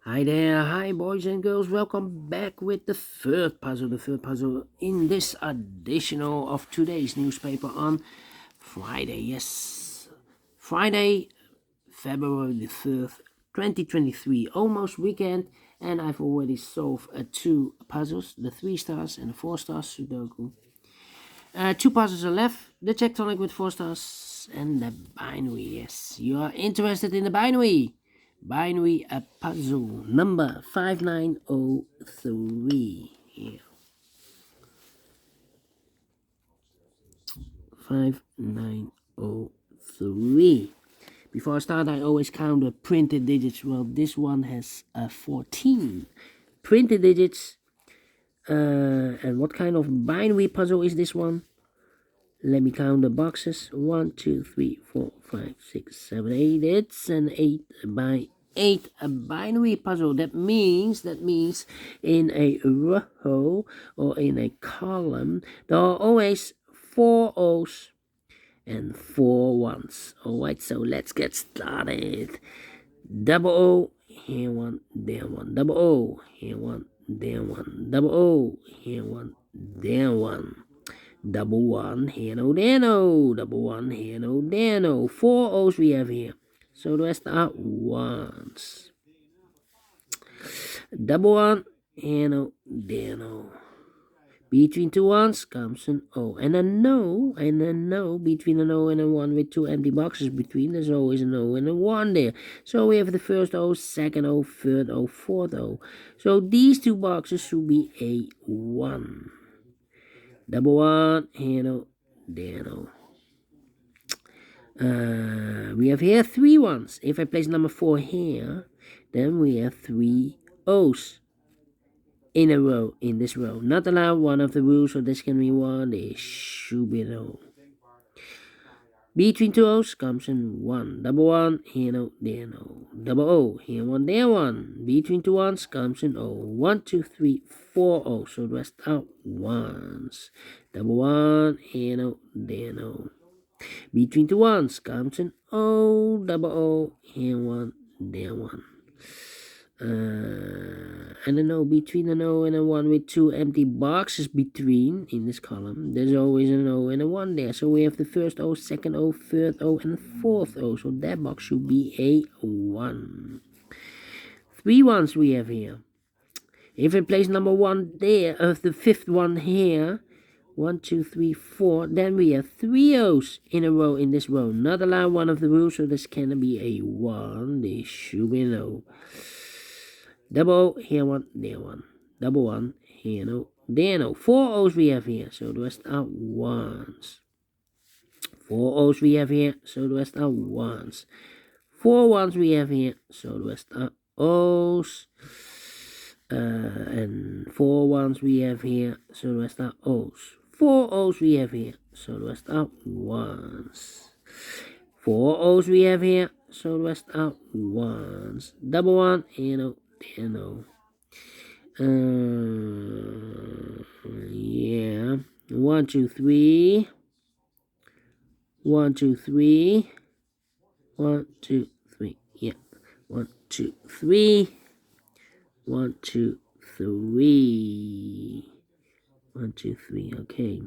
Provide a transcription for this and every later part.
Hi there, hi boys and girls, welcome back with the third puzzle in this additional of today's newspaper on Friday, yes, Friday, February the 3rd, 2023, almost weekend, and I've already solved two puzzles, the 3 stars and the 4 stars Sudoku. Two puzzles are left, the tectonic with 4 stars and the binary, yes, you are interested in the binary. Binary a puzzle number 5903. Yeah. 5903. Before I start, I always count the printed digits. Well, this one has 14 printed digits. And what kind of binary puzzle is this one? Let me count the boxes. 1, 2, 3, 4, 5, 6, 7, 8. It's an 8 by 8 a binary puzzle. That means in a row or in a column there are always 4 O's and 4 ones. Alright, so let's get started. Double O, here one, there one. Double O, here one, there one. Double O, here one, there one. Double one, here no, there no. Double one, here no, there no. 4 O's we have here. So the rest are ones. Double one, here no, there no. Between two ones comes an O. And a no, between an O and a 1 with 2 empty boxes between. There's always an O and a 1 there. So we have the first O, second O, third O, fourth O. So these two boxes should be a 1. Double one, here no, there no. We have here 3 ones. If I place number 4 here, then we have 3 O's in a row, in this row. Not allowed, one of the rules, so this can be 1. This should be an O. Between 2 O's comes in 1. Double one, here no, there no. Double O, here 1, there 1. Between 2 ones comes in O. 1, 2, 3, 4 O's. So the rest are ones. Double one, here no, there no. Between 2 ones comes an O. Double O, here 1, there 1. And an O, between an O and a 1 with 2 empty boxes between in this column. There's always an O and a 1 there. So we have the first O, second O, third O, and fourth O. So that box should be a 1. 3 ones we have here. If I place number 1 there, the fifth one here, 1, 2, 3, 4, then we have 3 O's in a row in this row. Not allowed, one of the rules, so this cannot be a 1. This should be an O. Double O, here 1, there 1. Double 1, here no, there no. 4 O's we have here, so the rest are ones. 4 O's we have here, so the rest are ones. 4 ones we have here, so the rest are O's. And 4 ones we have here, so the rest are O's. 4 O's we have here, so the rest are ones. 4 O's we have here, so the rest are ones. Double one, here no, there no. Yeah. 1, 2, 3. 1, 2, 3. 1, 2, 3. Yeah. 1, 2, 3. 1, 2, 3. 1, 2, 3. Okay.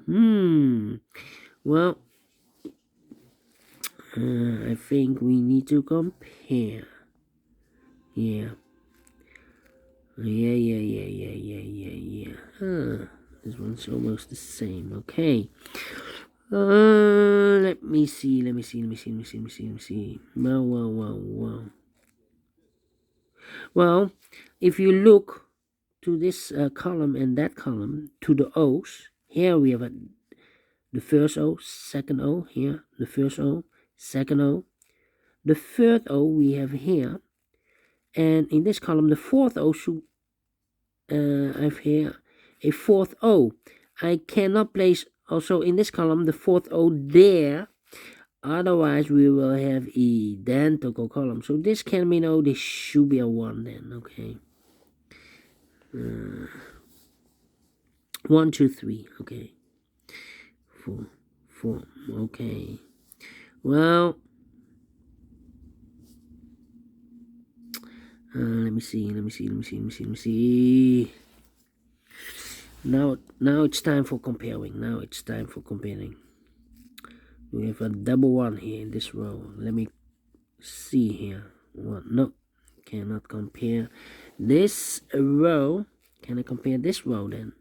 Well, I think we need to compare. Yeah. Yeah. This one's almost the same. Okay. Let me see. Well, if you look to this column and that column, to the O's, here we have the first O, second O, here, the first O, second O. The third O we have here, and in this column, the fourth O should, I have here a fourth O. I cannot place also in this column the fourth O there, otherwise we will have identical column. So this can be no, this should be a 1 then, okay. 1, 2, 3, okay. 4, okay. Well, Let me see. Now it's time for comparing. We have a double one here in this row. Let me see here. One, no, cannot compare this row. Can I compare this row then?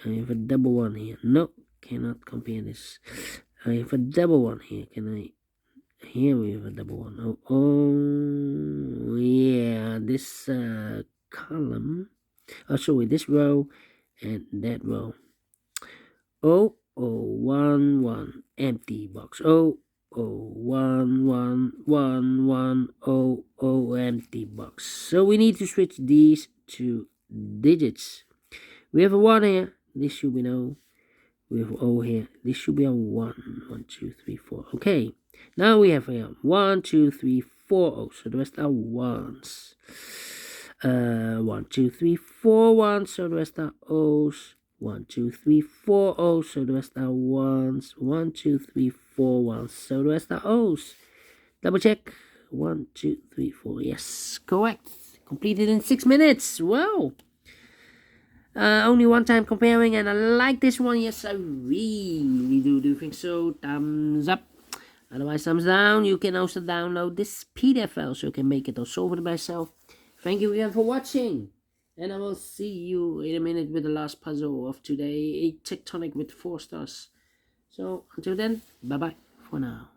I have a double one here. No, cannot compare this. I have a double one here. Can I? Here we have a double one. Oh yeah, this column. Oh, sorry, this row and that row. 0011 empty box. 00111100 empty box. So we need to switch these two digits. We have a 1 here. This should be no. We have O here. This should be a 1. 1, 2, 3, 4. Okay. Now we have here 1, 2, 3, 4 O's. So the rest are 1s. 1, 2, 3, 4 1s. So the rest are O's. 1, 2, 3, 4 O's. So the rest are 1s. 1, 2, 3, 4 1s. So the rest are O's. Double check. 1, 2, 3, 4. Yes, correct. Completed in 6 minutes. Wow. Only one time comparing, and I like this one. Yes, I really do think so. Thumbs up. Otherwise, thumbs down. You can also download this PDF file so you can make it or solve it by yourself. Thank you again for watching. And I will see you in a minute with the last puzzle of today. A tectonic with 4 stars. So, until then, bye-bye for now.